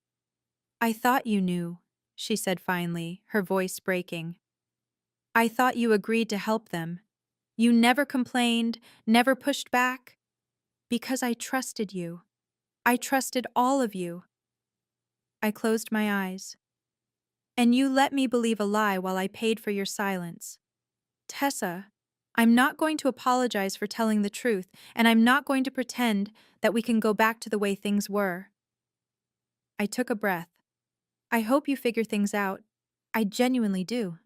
I thought you knew, she said finally, her voice breaking. I thought you agreed to help them. You never complained, never pushed back. Because I trusted you. I trusted all of you. I closed my eyes. And you let me believe a lie while I paid for your silence. Tessa, I'm not going to apologize for telling the truth, and I'm not going to pretend that we can go back to the way things were. I took a breath. I hope you figure things out. I genuinely do.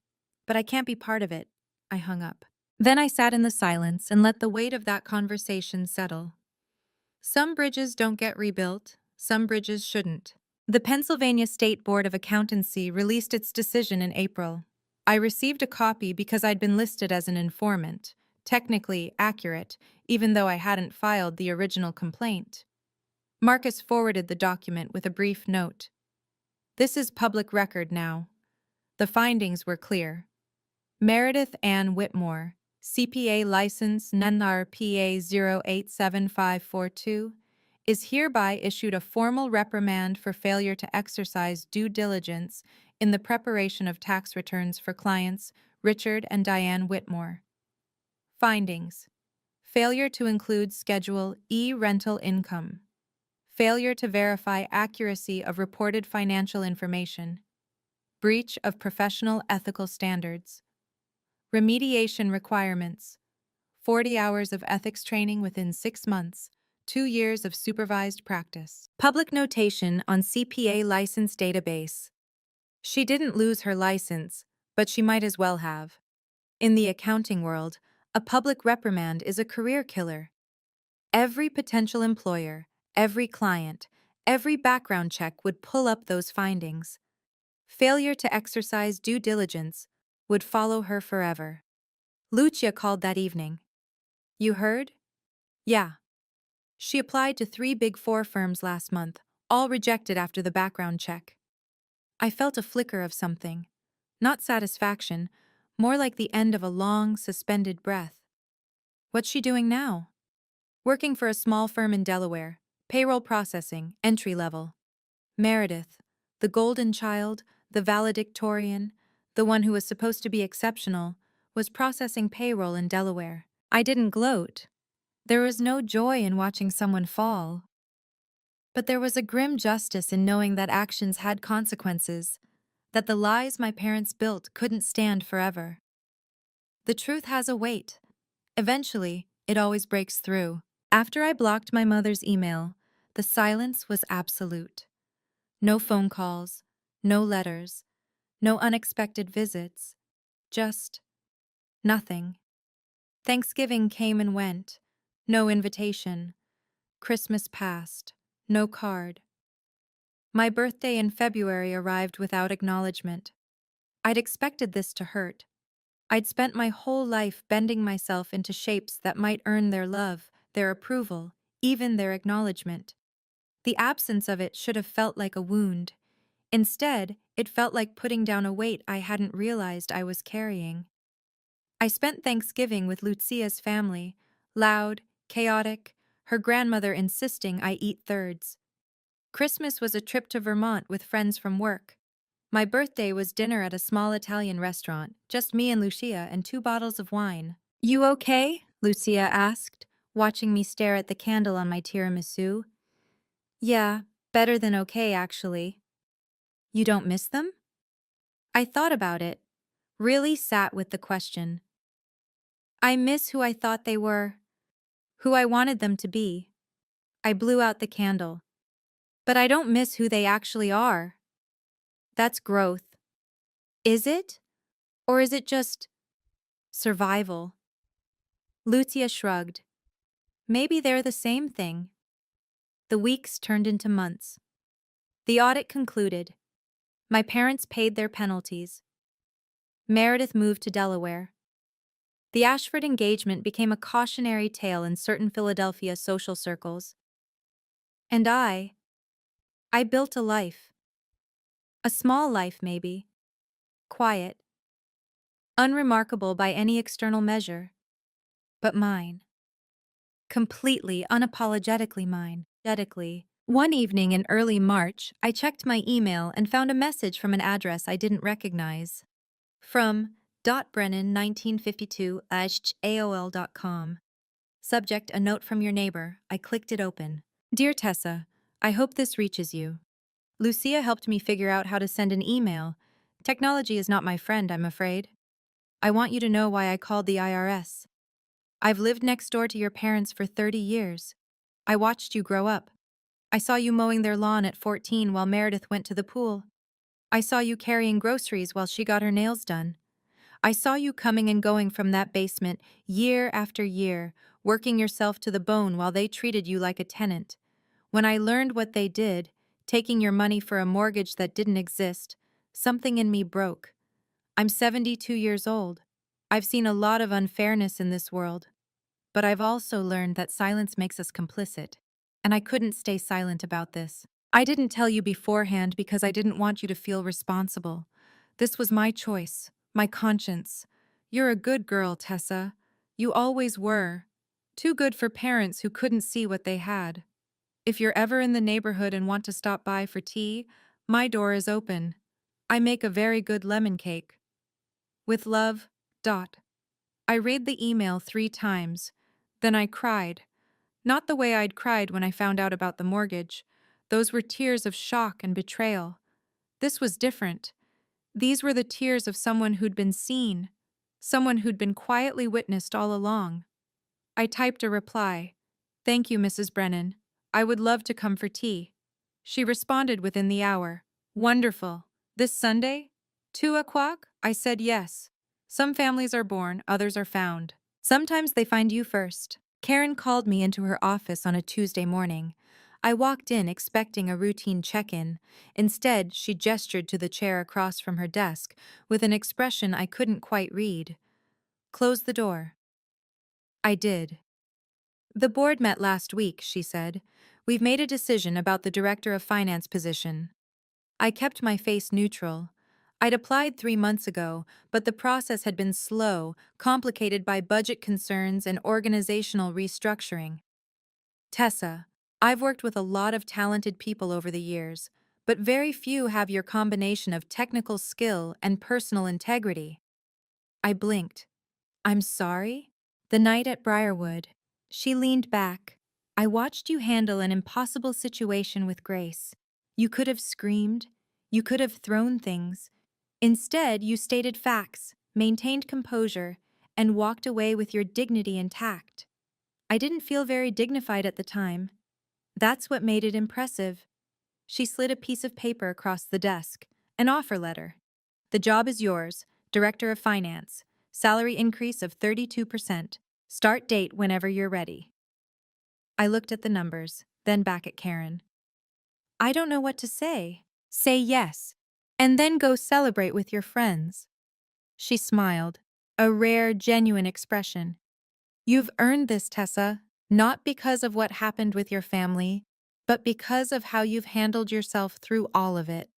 But I can't be part of it. I hung up. Then I sat in the silence and let the weight of that conversation settle. Some bridges don't get rebuilt, some bridges shouldn't. The Pennsylvania State Board of Accountancy released its decision in April. I received a copy because I'd been listed as an informant, technically accurate, even though I hadn't filed the original complaint. Marcus forwarded the document with a brief note. This is public record now. The findings were clear. Meredith Ann Whitmore, CPA license NRPA 087542, is hereby issued a formal reprimand for failure to exercise due diligence in the preparation of tax returns for clients Richard and Diane Whitmore. Findings: failure to include Schedule E rental income, failure to verify accuracy of reported financial information, breach of professional ethical standards. Remediation requirements: 40 hours of ethics training within 6 months, 2 years of supervised practice. Public notation on CPA license database. She didn't lose her license, but she might as well have. In the accounting world, a public reprimand is a career killer. Every potential employer, every client, every background check would pull up those findings. Failure to exercise due diligence would follow her forever. Lucia called that evening. You heard? Yeah. She applied to 3 Big Four firms last month, all rejected after the background check. I felt a flicker of something. Not satisfaction, more like the end of a long, suspended breath. What's she doing now? Working for a small firm in Delaware, payroll processing, entry level. Meredith, the golden child, the valedictorian, the one who was supposed to be exceptional, was processing payroll in Delaware. I didn't gloat. There was no joy in watching someone fall. But there was a grim justice in knowing that actions had consequences, that the lies my parents built couldn't stand forever. The truth has a weight. Eventually, it always breaks through. After I blocked my mother's email, the silence was absolute. No phone calls, no letters, no unexpected visits, just nothing. Thanksgiving came and went, no invitation. Christmas passed, no card. My birthday in February arrived without acknowledgement. I'd expected this to hurt. I'd spent my whole life bending myself into shapes that might earn their love, their approval, even their acknowledgement. The absence of it should have felt like a wound. Instead, it felt like putting down a weight I hadn't realized I was carrying. I spent Thanksgiving with Lucia's family, loud, chaotic, her grandmother insisting I eat thirds. Christmas was a trip to Vermont with friends from work. My birthday was dinner at a small Italian restaurant, just me and Lucia and 2 bottles of wine. You okay? Lucia asked, watching me stare at the candle on my tiramisu. Yeah, Better than okay, actually. You don't miss them? I thought about it, really sat with the question. I miss who I thought they were, who I wanted them to be. I blew out the candle. But I don't miss who they actually are. That's growth. Is it? Or is it just survival? Lucia shrugged. Maybe they're the same thing. The weeks turned into months. The audit concluded. My parents paid their penalties. Meredith moved to Delaware. The Ashford engagement became a cautionary tale in certain Philadelphia social circles. And I built a life. A small life, maybe. Quiet. Unremarkable by any external measure. But mine. Completely, unapologetically mine. One evening in early March, I checked my email and found a message from an address I didn't recognize. From .brennan 1952@aol.com. Subject: a note from your neighbor. I clicked it open. Dear Tessa, I hope this reaches you. Lucia helped me figure out how to send an email. Technology is not my friend, I'm afraid. I want you to know why I called the IRS. I've lived next door to your parents for 30 years. I watched you grow up. I saw you mowing their lawn at 14 while Meredith went to the pool. I saw you carrying groceries while she got her nails done. I saw you coming and going from that basement year after year, working yourself to the bone while they treated you like a tenant. When I learned what they did, taking your money for a mortgage that didn't exist, something in me broke. I'm 72 years old. I've seen a lot of unfairness in this world. But I've also learned that silence makes us complicit. And I couldn't stay silent about this. I didn't tell you beforehand because I didn't want you to feel responsible. This was my choice, my conscience. You're a good girl, Tessa. You always were. Too good for parents who couldn't see what they had. If you're ever in the neighborhood and want to stop by for tea, my door is open. I make a very good lemon cake. With love, Dot. I read the email 3 times. Then I cried. Not the way I'd cried when I found out about the mortgage. Those were tears of shock and betrayal. This was different. These were the tears of someone who'd been seen, someone who'd been quietly witnessed all along. I typed a reply. Thank you, Mrs. Brennan. I would love to come for tea. She responded within the hour. Wonderful. This Sunday? 2 o'clock? I said yes. Some families are born, others are found. Sometimes they find you first. Karen called me into her office on a Tuesday morning. I walked in expecting a routine check-in. Instead, she gestured to the chair across from her desk with an expression I couldn't quite read. Close the door. I did. The board met last week, she said. We've made a decision about the director of finance position. I kept my face neutral. I'd applied 3 months ago, but the process had been slow, complicated by budget concerns and organizational restructuring. Tessa, I've worked with a lot of talented people over the years, but very few have your combination of technical skill and personal integrity. I blinked. I'm sorry? The night at Briarwood. She leaned back. I watched you handle an impossible situation with grace. You could have screamed. You could have thrown things. Instead, you stated facts, maintained composure, and walked away with your dignity intact. I didn't feel very dignified at the time. That's what made it impressive. She slid a piece of paper across the desk. An offer letter. The job is yours, Director of Finance. Salary increase of 32%. Start date whenever you're ready. I looked at the numbers, then back at Karen. I don't know what to say. Say yes, and then go celebrate with your friends. She smiled, a rare, genuine expression. You've earned this, Tessa, not because of what happened with your family, but because of how you've handled yourself through all of it.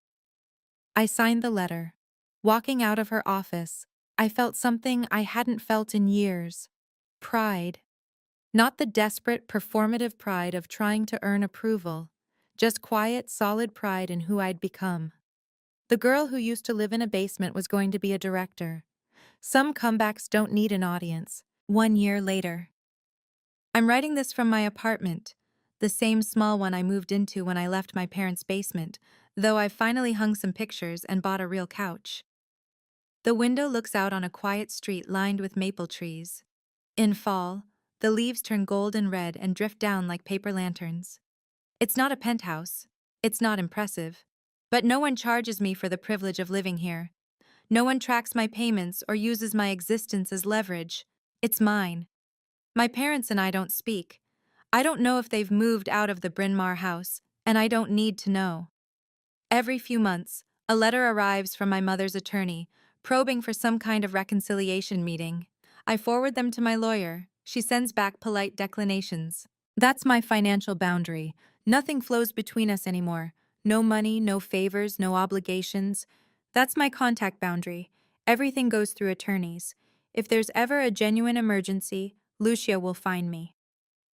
I signed the letter. Walking out of her office, I felt something I hadn't felt in years. Pride. Not the desperate, performative pride of trying to earn approval, just quiet, solid pride in who I'd become. The girl who used to live in a basement was going to be a director. Some comebacks don't need an audience. 1 year later. I'm writing this from my apartment, the same small one I moved into when I left my parents' basement, though I've finally hung some pictures and bought a real couch. The window looks out on a quiet street lined with maple trees. In fall, the leaves turn gold and red and drift down like paper lanterns. It's not a penthouse. It's not impressive. But no one charges me for the privilege of living here. No one tracks my payments or uses my existence as leverage. It's mine. My parents and I don't speak. I don't know if they've moved out of the Bryn Mawr house, and I don't need to know. Every few months, a letter arrives from my mother's attorney, probing for some kind of reconciliation meeting. I forward them to my lawyer. She sends back polite declinations. That's my financial boundary. Nothing flows between us anymore. No money, no favors, no obligations. That's my contact boundary. Everything goes through attorneys. If there's ever a genuine emergency, Lucia will find me.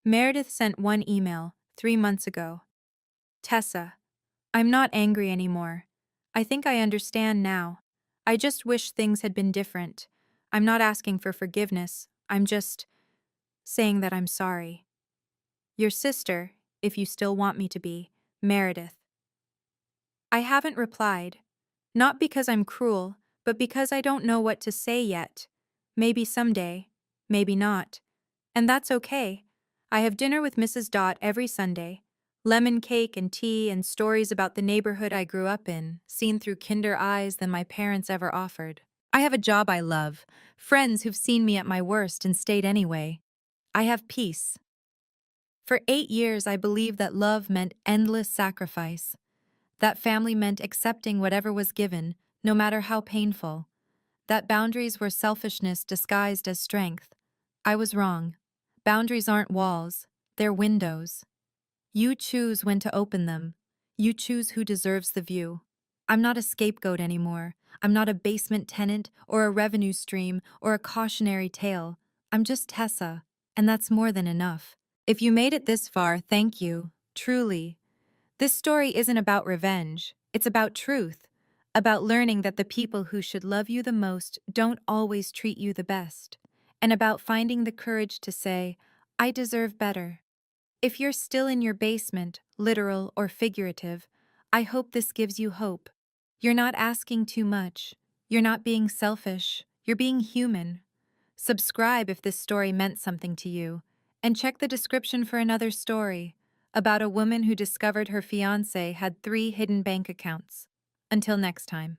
Meredith sent one email, 3 months ago. Tessa, I'm not angry anymore. I think I understand now. I just wish things had been different. I'm not asking for forgiveness. I'm just saying that I'm sorry. Your sister, if you still want me to be, Meredith. I haven't replied. Not because I'm cruel, but because I don't know what to say yet. Maybe someday, maybe not. And that's okay. I have dinner with Mrs. Dot every Sunday. Lemon cake and tea and stories about the neighborhood I grew up in, seen through kinder eyes than my parents ever offered. I have a job I love, friends who've seen me at my worst and stayed anyway. I have peace. For 8 years, I believed that love meant endless sacrifice. That family meant accepting whatever was given, no matter how painful. That boundaries were selfishness disguised as strength. I was wrong. Boundaries aren't walls, they're windows. You choose when to open them. You choose who deserves the view. I'm not a scapegoat anymore. I'm not a basement tenant or a revenue stream or a cautionary tale. I'm just Tessa, and that's more than enough. If you made it this far, thank you, truly. This story isn't about revenge, it's about truth, about learning that the people who should love you the most don't always treat you the best, and about finding the courage to say, I deserve better. If you're still in your basement, literal or figurative, I hope this gives you hope. You're not asking too much. You're not being selfish. You're being human. Subscribe if this story meant something to you, and check the description for another story about a woman who discovered her fiancé had 3 hidden bank accounts. Until next time.